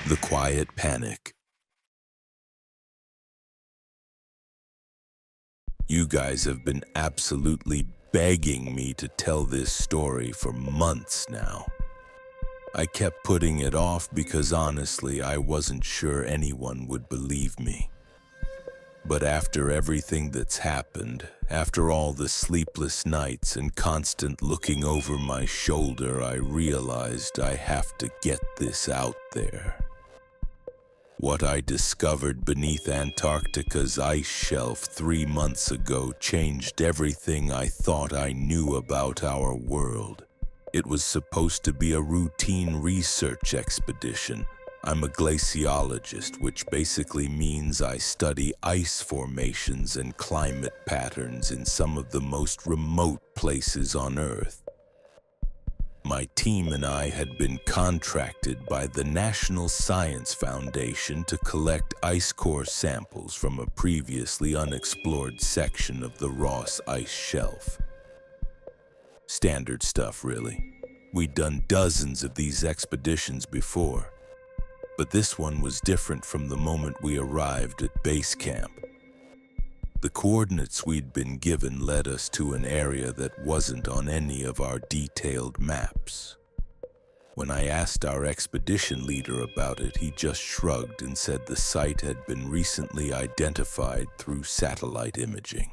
The Quiet Panic. You guys have been absolutely begging me to tell this story for months now. I kept putting it off because honestly, I wasn't sure anyone would believe me. But after everything that's happened, after all the sleepless nights and constant looking over my shoulder, I realized I have to get this out there. What I discovered beneath Antarctica's ice shelf 3 months ago changed everything I thought I knew about our world. It was supposed to be a routine research expedition. I'm a glaciologist, which basically means I study ice formations and climate patterns in some of the most remote places on Earth. My team and I had been contracted by the National Science Foundation to collect ice core samples from a previously unexplored section of the Ross Ice Shelf. Standard stuff, really. We'd done dozens of these expeditions before, but this one was different from the moment we arrived at base camp. The coordinates we'd been given led us to an area that wasn't on any of our detailed maps. When I asked our expedition leader about it, he just shrugged and said the site had been recently identified through satellite imaging.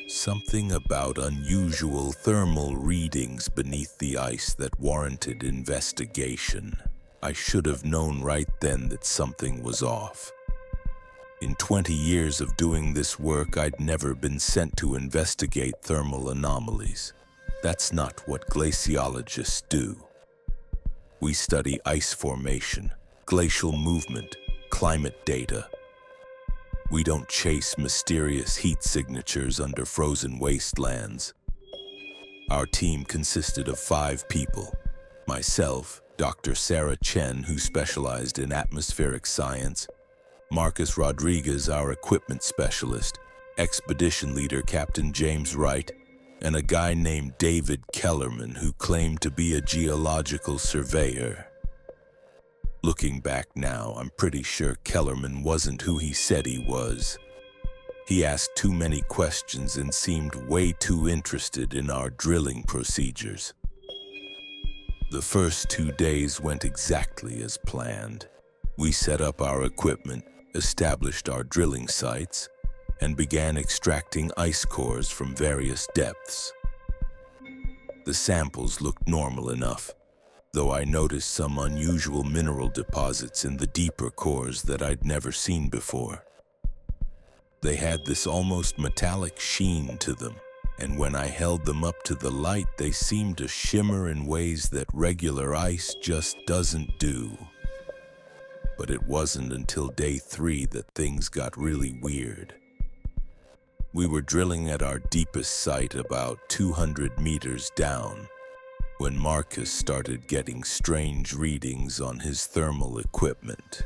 Something about unusual thermal readings beneath the ice that warranted investigation. I should have known right then that something was off. In 20 years of doing this work, I'd never been sent to investigate thermal anomalies. That's not what glaciologists do. We study ice formation, glacial movement, climate data. We don't chase mysterious heat signatures under frozen wastelands. Our team consisted of 5 people. Myself, Dr. Sarah Chen, who specialized in atmospheric science, Marcus Rodriguez, our equipment specialist, expedition leader Captain James Wright, and a guy named David Kellerman who claimed to be a geological surveyor. Looking back now, I'm pretty sure Kellerman wasn't who he said he was. He asked too many questions and seemed way too interested in our drilling procedures. The first 2 days went exactly as planned. We set up our equipment, established our drilling sites, and began extracting ice cores from various depths. The samples looked normal enough, though I noticed some unusual mineral deposits in the deeper cores that I'd never seen before. They had this almost metallic sheen to them, and when I held them up to the light, they seemed to shimmer in ways that regular ice just doesn't do. But it wasn't until day 3 that things got really weird. We were drilling at our deepest site about 200 meters down when Marcus started getting strange readings on his thermal equipment.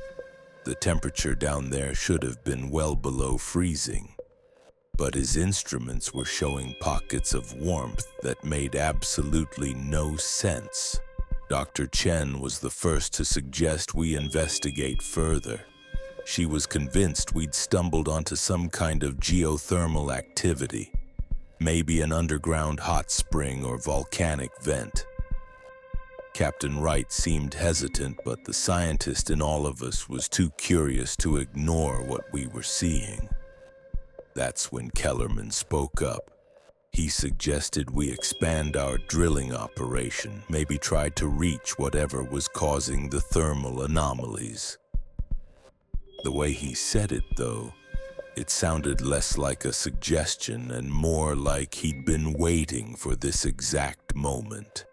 The temperature down there should have been well below freezing, but his instruments were showing pockets of warmth that made absolutely no sense. Dr. Chen was the first to suggest we investigate further. She was convinced we'd stumbled onto some kind of geothermal activity, maybe an underground hot spring or volcanic vent. Captain Wright seemed hesitant, but the scientist in all of us was too curious to ignore what we were seeing. That's when Kellerman spoke up. He suggested we expand our drilling operation, maybe try to reach whatever was causing the thermal anomalies. The way he said it, though, it sounded less like a suggestion and more like he'd been waiting for this exact moment.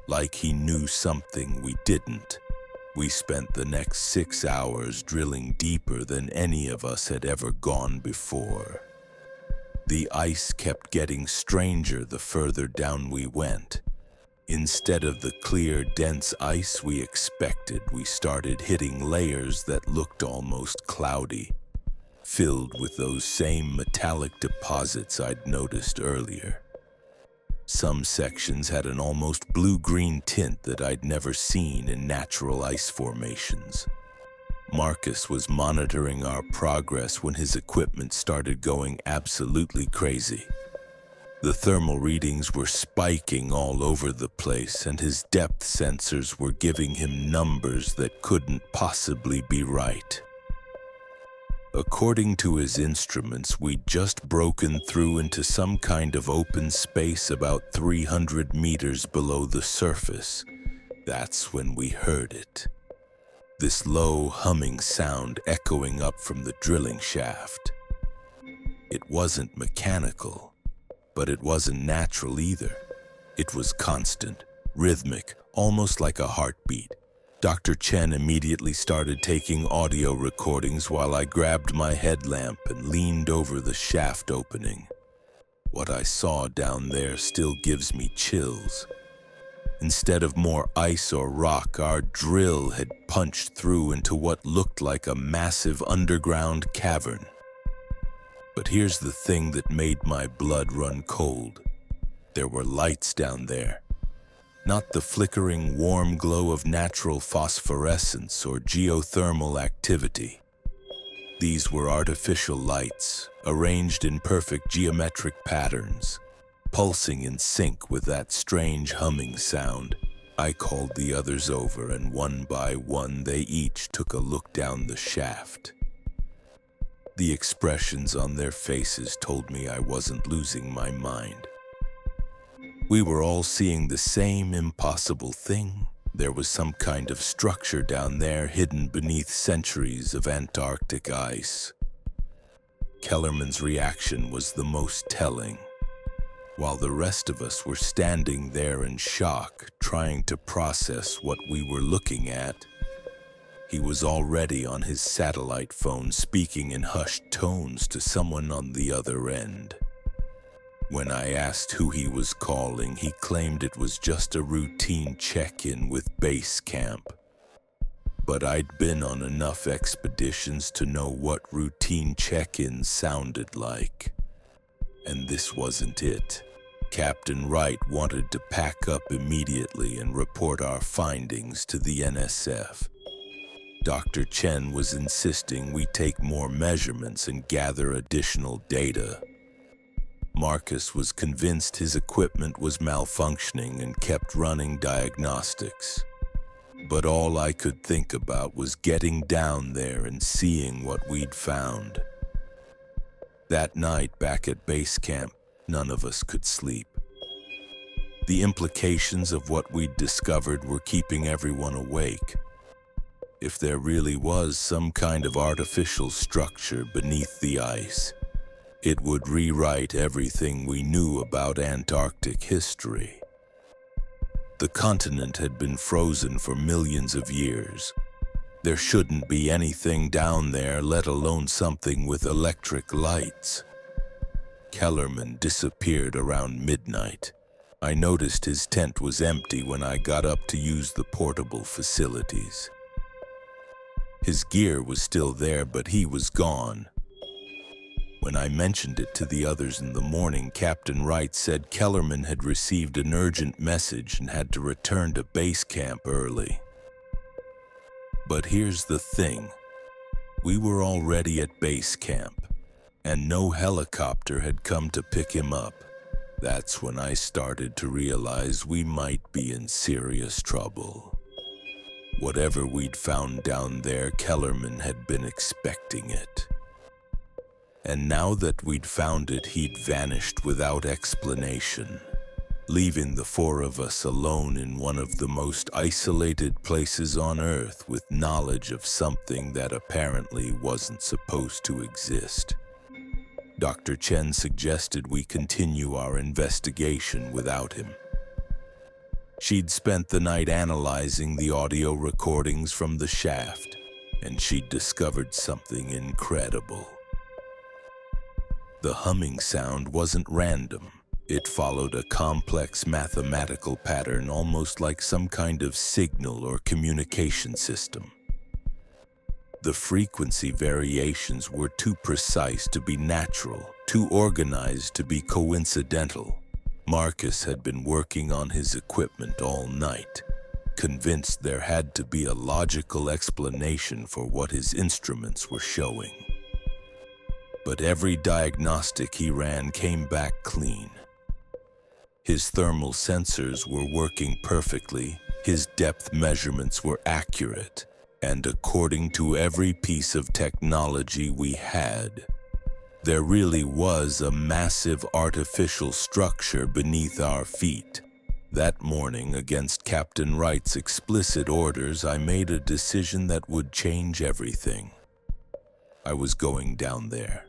Like he knew something we didn't. We spent the next 6 hours drilling deeper than any of us had ever gone before. The ice kept getting stranger the further down we went. Instead of the clear, dense ice we expected, we started hitting layers that looked almost cloudy, filled with those same metallic deposits I'd noticed earlier. Some sections had an almost blue-green tint that I'd never seen in natural ice formations. Marcus was monitoring our progress when his equipment started going absolutely crazy. The thermal readings were spiking all over the place, and his depth sensors were giving him numbers that couldn't possibly be right. According to his instruments, we'd just broken through into some kind of open space about 300 meters below the surface. That's when we heard it. This low, humming sound echoing up from the drilling shaft. It wasn't mechanical, but it wasn't natural either. It was constant, rhythmic, almost like a heartbeat. Dr. Chen immediately started taking audio recordings while I grabbed my headlamp and leaned over the shaft opening. What I saw down there still gives me chills. Instead of more ice or rock, our drill had punched through into what looked like a massive underground cavern. But here's the thing that made my blood run cold. There were lights down there. Not the flickering warm glow of natural phosphorescence or geothermal activity. These were artificial lights, arranged in perfect geometric patterns, pulsing in sync with that strange humming sound. I called the others over, and one by one they each took a look down the shaft. The expressions on their faces told me I wasn't losing my mind. We were all seeing the same impossible thing. There was some kind of structure down there hidden beneath centuries of Antarctic ice. Kellerman's reaction was the most telling. While the rest of us were standing there in shock, trying to process what we were looking at, he was already on his satellite phone speaking in hushed tones to someone on the other end. When I asked who he was calling, he claimed it was just a routine check-in with base camp. But I'd been on enough expeditions to know what routine check-ins sounded like. And this wasn't it. Captain Wright wanted to pack up immediately and report our findings to the NSF. Dr. Chen was insisting we take more measurements and gather additional data. Marcus was convinced his equipment was malfunctioning and kept running diagnostics. But all I could think about was getting down there and seeing what we'd found. That night back at base camp, none of us could sleep. The implications of what we'd discovered were keeping everyone awake. If there really was some kind of artificial structure beneath the ice, it would rewrite everything we knew about Antarctic history. The continent had been frozen for millions of years. There shouldn't be anything down there, let alone something with electric lights. Kellerman disappeared around midnight. I noticed his tent was empty when I got up to use the portable facilities. His gear was still there, but he was gone. When I mentioned it to the others in the morning, Captain Wright said Kellerman had received an urgent message and had to return to base camp early. But here's the thing. We were already at base camp, and no helicopter had come to pick him up. That's when I started to realize we might be in serious trouble. Whatever we'd found down there, Kellerman had been expecting it. And now that we'd found it, he'd vanished without explanation, leaving the four of us alone in one of the most isolated places on Earth with knowledge of something that apparently wasn't supposed to exist. Dr. Chen suggested we continue our investigation without him. She'd spent the night analyzing the audio recordings from the shaft, and she'd discovered something incredible. The humming sound wasn't random. It followed a complex mathematical pattern, almost like some kind of signal or communication system. The frequency variations were too precise to be natural, too organized to be coincidental. Marcus had been working on his equipment all night, convinced there had to be a logical explanation for what his instruments were showing. But every diagnostic he ran came back clean. His thermal sensors were working perfectly, his depth measurements were accurate, and according to every piece of technology we had, there really was a massive artificial structure beneath our feet. That morning, against Captain Wright's explicit orders, I made a decision that would change everything. I was going down there.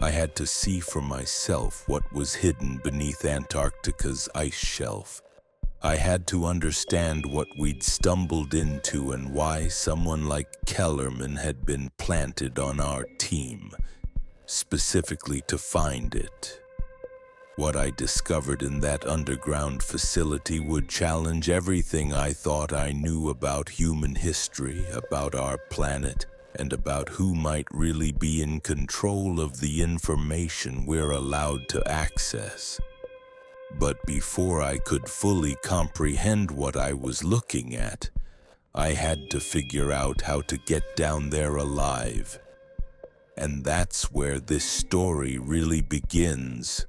I had to see for myself what was hidden beneath Antarctica's ice shelf. I had to understand what we'd stumbled into and why someone like Kellerman had been planted on our team, specifically to find it. What I discovered in that underground facility would challenge everything I thought I knew about human history, about our planet, and about who might really be in control of the information we're allowed to access. But before I could fully comprehend what I was looking at, I had to figure out how to get down there alive. And that's where this story really begins.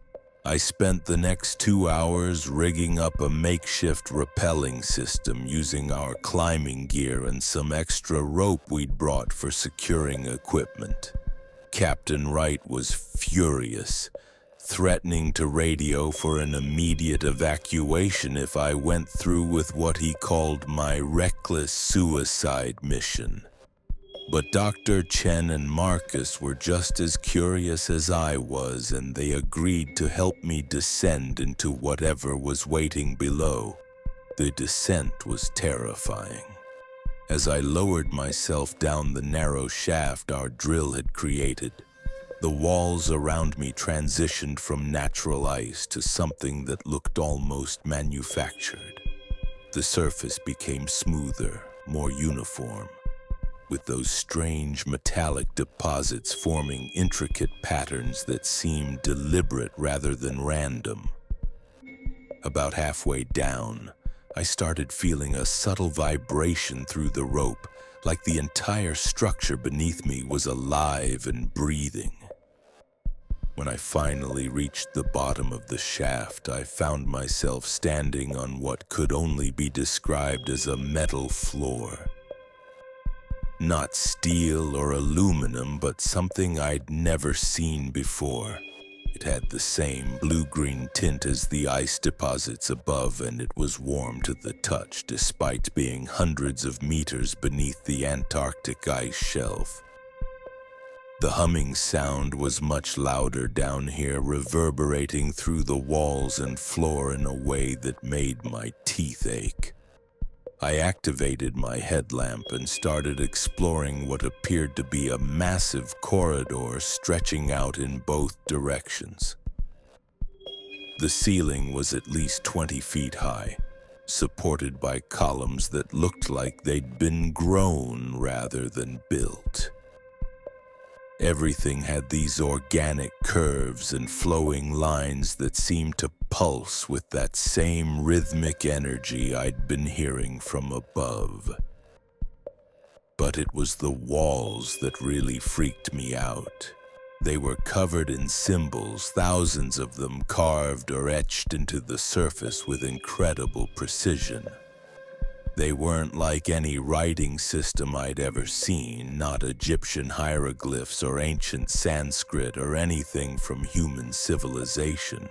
I spent the next 2 hours rigging up a makeshift rappelling system using our climbing gear and some extra rope we'd brought for securing equipment. Captain Wright was furious, threatening to radio for an immediate evacuation if I went through with what he called my reckless suicide mission. But Dr. Chen and Marcus were just as curious as I was, and they agreed to help me descend into whatever was waiting below. The descent was terrifying. As I lowered myself down the narrow shaft our drill had created, the walls around me transitioned from natural ice to something that looked almost manufactured. The surface became smoother, more uniform, with those strange metallic deposits forming intricate patterns that seemed deliberate rather than random. About halfway down, I started feeling a subtle vibration through the rope, like the entire structure beneath me was alive and breathing. When I finally reached the bottom of the shaft, I found myself standing on what could only be described as a metal floor. Not steel or aluminum, but something I'd never seen before. It had the same blue-green tint as the ice deposits above, and it was warm to the touch despite being hundreds of meters beneath the Antarctic ice shelf. The humming sound was much louder down here, reverberating through the walls and floor in a way that made my teeth ache. I activated my headlamp and started exploring what appeared to be a massive corridor stretching out in both directions. The ceiling was at least 20 feet high, supported by columns that looked like they'd been grown rather than built. Everything had these organic curves and flowing lines that seemed to pulse with that same rhythmic energy I'd been hearing from above. But it was the walls that really freaked me out. They were covered in symbols, thousands of them carved or etched into the surface with incredible precision. They weren't like any writing system I'd ever seen, not Egyptian hieroglyphs or ancient Sanskrit or anything from human civilization.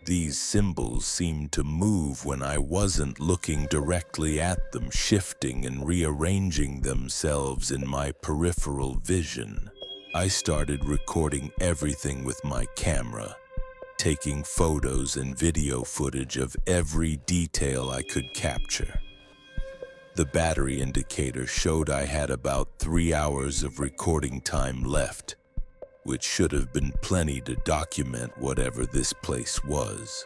These symbols seemed to move when I wasn't looking directly at them, shifting and rearranging themselves in my peripheral vision. I started recording everything with my camera, taking photos and video footage of every detail I could capture. The battery indicator showed I had about 3 hours of recording time left, which should have been plenty to document whatever this place was.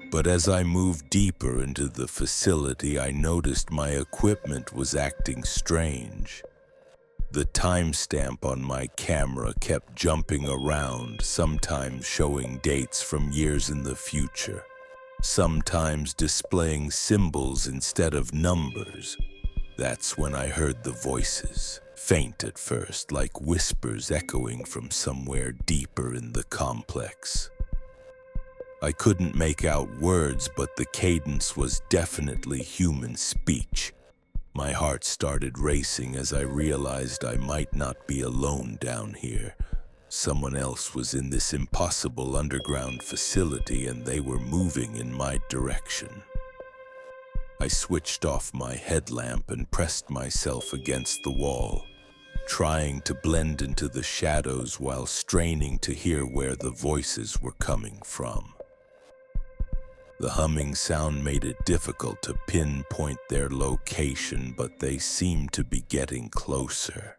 But as I moved deeper into the facility, I noticed my equipment was acting strange. The timestamp on my camera kept jumping around, sometimes showing dates from years in the future, sometimes displaying symbols instead of numbers. That's when I heard the voices, faint at first, like whispers echoing from somewhere deeper in the complex. I couldn't make out words, but the cadence was definitely human speech. My heart started racing as I realized I might not be alone down here. Someone else was in this impossible underground facility, and they were moving in my direction. I switched off my headlamp and pressed myself against the wall, trying to blend into the shadows while straining to hear where the voices were coming from. The humming sound made it difficult to pinpoint their location, but they seemed to be getting closer.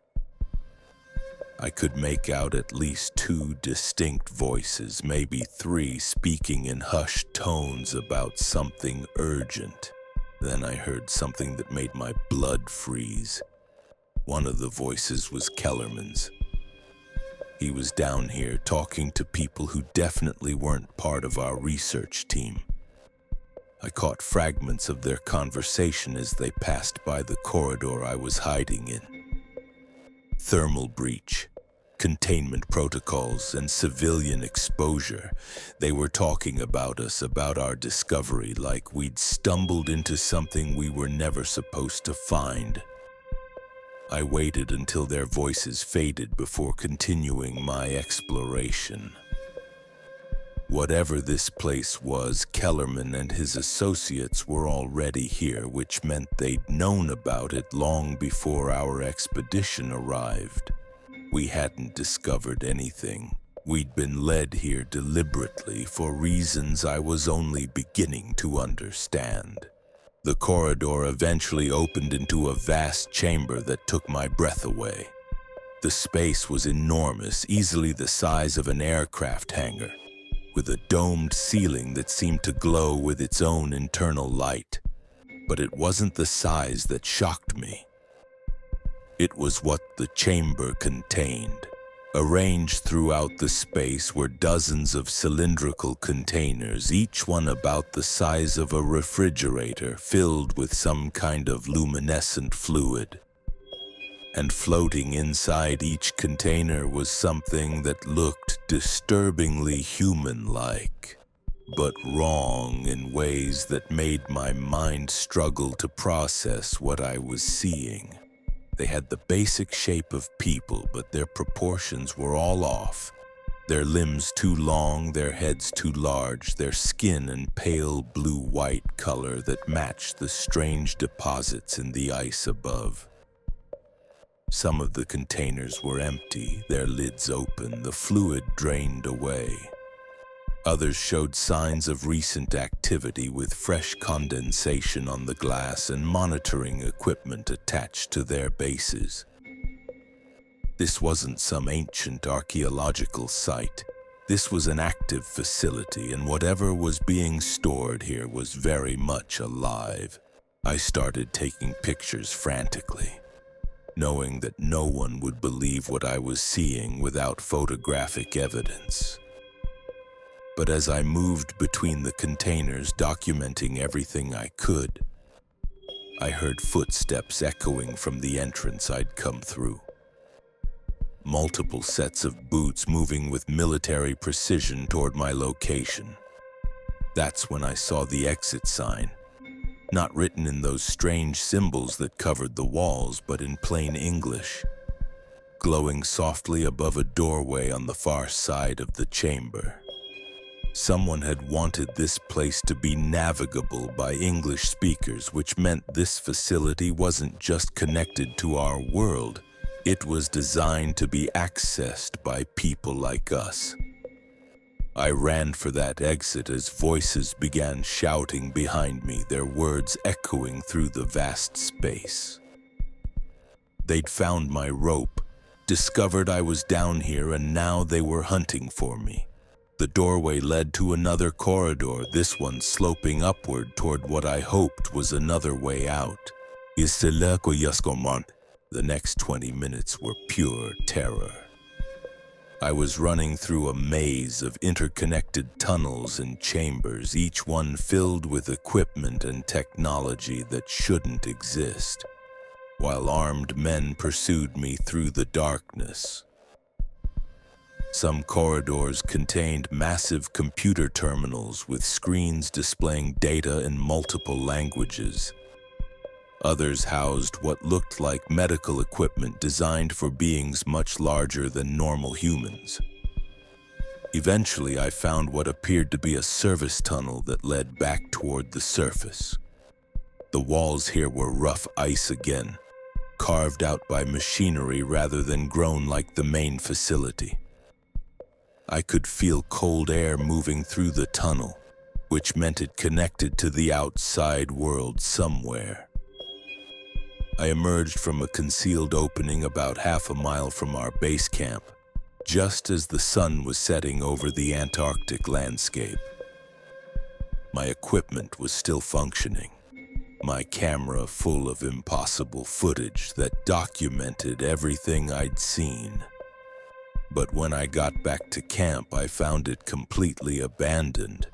I could make out at least 2 distinct voices, maybe 3, speaking in hushed tones about something urgent. Then I heard something that made my blood freeze. One of the voices was Kellerman's. He was down here talking to people who definitely weren't part of our research team. I caught fragments of their conversation as they passed by the corridor I was hiding in. Thermal breach, containment protocols, and civilian exposure. They were talking about us, about our discovery, like we'd stumbled into something we were never supposed to find. I waited until their voices faded before continuing my exploration. Whatever this place was, Kellerman and his associates were already here, which meant they'd known about it long before our expedition arrived. We hadn't discovered anything. We'd been led here deliberately for reasons I was only beginning to understand. The corridor eventually opened into a vast chamber that took my breath away. The space was enormous, easily the size of an aircraft hangar, with a domed ceiling that seemed to glow with its own internal light. But it wasn't the size that shocked me. It was what the chamber contained. Arranged throughout the space were dozens of cylindrical containers, each one about the size of a refrigerator, filled with some kind of luminescent fluid. And floating inside each container was something that looked disturbingly human-like, but wrong in ways that made my mind struggle to process what I was seeing. They had the basic shape of people, but their proportions were all off. Their limbs too long, their heads too large, their skin an pale blue-white color that matched the strange deposits in the ice above. Some of the containers were empty, their lids open, the fluid drained away. Others showed signs of recent activity, with fresh condensation on the glass and monitoring equipment attached to their bases. This wasn't some ancient archaeological site. This was an active facility, and whatever was being stored here was very much alive. I started taking pictures frantically, knowing that no one would believe what I was seeing without photographic evidence. But as I moved between the containers, documenting everything I could, I heard footsteps echoing from the entrance I'd come through. Multiple sets of boots moving with military precision toward my location. That's when I saw the exit sign. Not written in those strange symbols that covered the walls, but in plain English, glowing softly above a doorway on the far side of the chamber. Someone had wanted this place to be navigable by English speakers, which meant this facility wasn't just connected to our world, it was designed to be accessed by people like us. I ran for that exit as voices began shouting behind me, their words echoing through the vast space. They'd found my rope, discovered I was down here, and now they were hunting for me. The doorway led to another corridor, this one sloping upward toward what I hoped was another way out. The next 20 minutes were pure terror. I was running through a maze of interconnected tunnels and chambers, each one filled with equipment and technology that shouldn't exist, while armed men pursued me through the darkness. Some corridors contained massive computer terminals with screens displaying data in multiple languages. Others housed what looked like medical equipment designed for beings much larger than normal humans. Eventually, I found what appeared to be a service tunnel that led back toward the surface. The walls here were rough ice again, carved out by machinery rather than grown like the main facility. I could feel cold air moving through the tunnel, which meant it connected to the outside world somewhere. I emerged from a concealed opening about half a mile from our base camp, just as the sun was setting over the Antarctic landscape. My equipment was still functioning, my camera full of impossible footage that documented everything I'd seen. But when I got back to camp, I found it completely abandoned.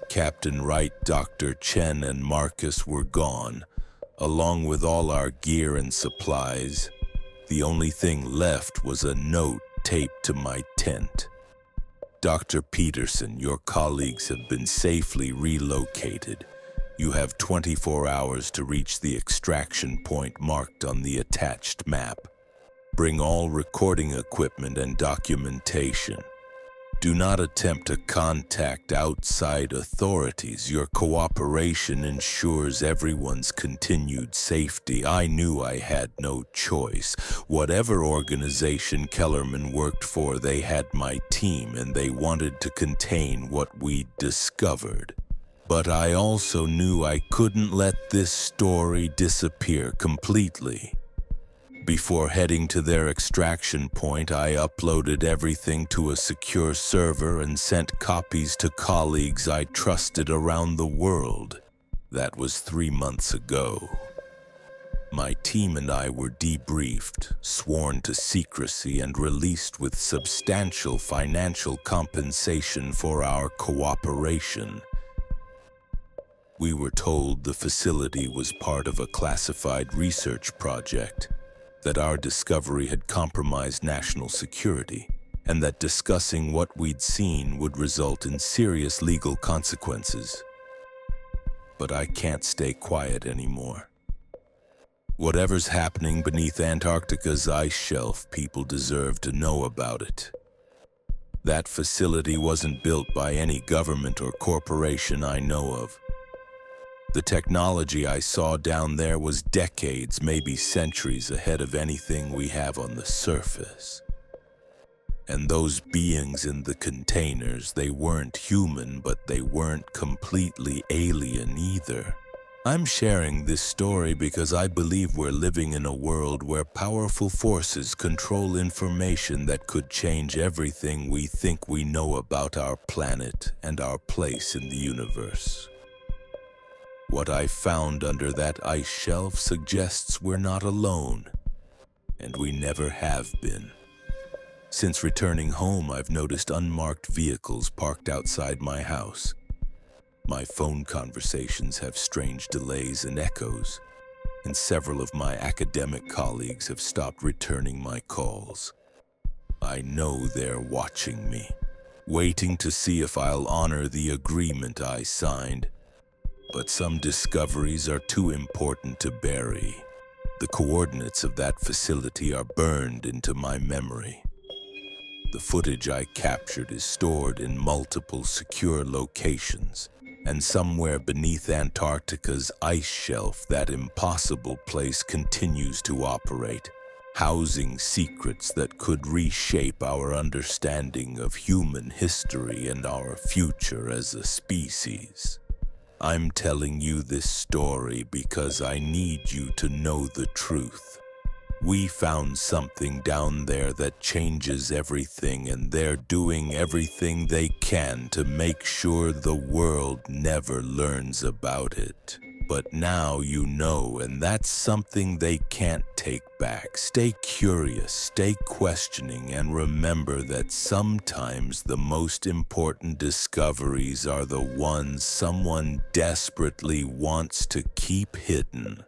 Captain Wright, Dr. Chen, and Marcus were gone, along with all our gear and supplies. The only thing left was a note taped to my tent. Dr. Peterson, your colleagues have been safely relocated. You have 24 hours to reach the extraction point marked on the attached map. Bring all recording equipment and documentation. Do not attempt to contact outside authorities. Your cooperation ensures everyone's continued safety. I knew I had no choice. Whatever organization Kellerman worked for, they had my team and they wanted to contain what we'd discovered. But I also knew I couldn't let this story disappear completely. Before heading to their extraction point, I uploaded everything to a secure server and sent copies to colleagues I trusted around the world. That was 3 months ago. My team and I were debriefed, sworn to secrecy, and released with substantial financial compensation for our cooperation. We were told the facility was part of a classified research project, that our discovery had compromised national security, and that discussing what we'd seen would result in serious legal consequences. But I can't stay quiet anymore. Whatever's happening beneath Antarctica's ice shelf, people deserve to know about it. That facility wasn't built by any government or corporation I know of. The technology I saw down there was decades, maybe centuries ahead of anything we have on the surface. And those beings in the containers, they weren't human, but they weren't completely alien either. I'm sharing this story because I believe we're living in a world where powerful forces control information that could change everything we think we know about our planet and our place in the universe. What I found under that ice shelf suggests we're not alone, and we never have been. Since returning home, I've noticed unmarked vehicles parked outside my house. My phone conversations have strange delays and echoes, and several of my academic colleagues have stopped returning my calls. I know they're watching me, waiting to see if I'll honor the agreement I signed. But some discoveries are too important to bury. The coordinates of that facility are burned into my memory. The footage I captured is stored in multiple secure locations, and somewhere beneath Antarctica's ice shelf, that impossible place continues to operate, housing secrets that could reshape our understanding of human history and our future as a species. I'm telling you this story because I need you to know the truth. We found something down there that changes everything, and they're doing everything they can to make sure the world never learns about it. But now you know, and that's something they can't take back. Stay curious, stay questioning, and remember that sometimes the most important discoveries are the ones someone desperately wants to keep hidden.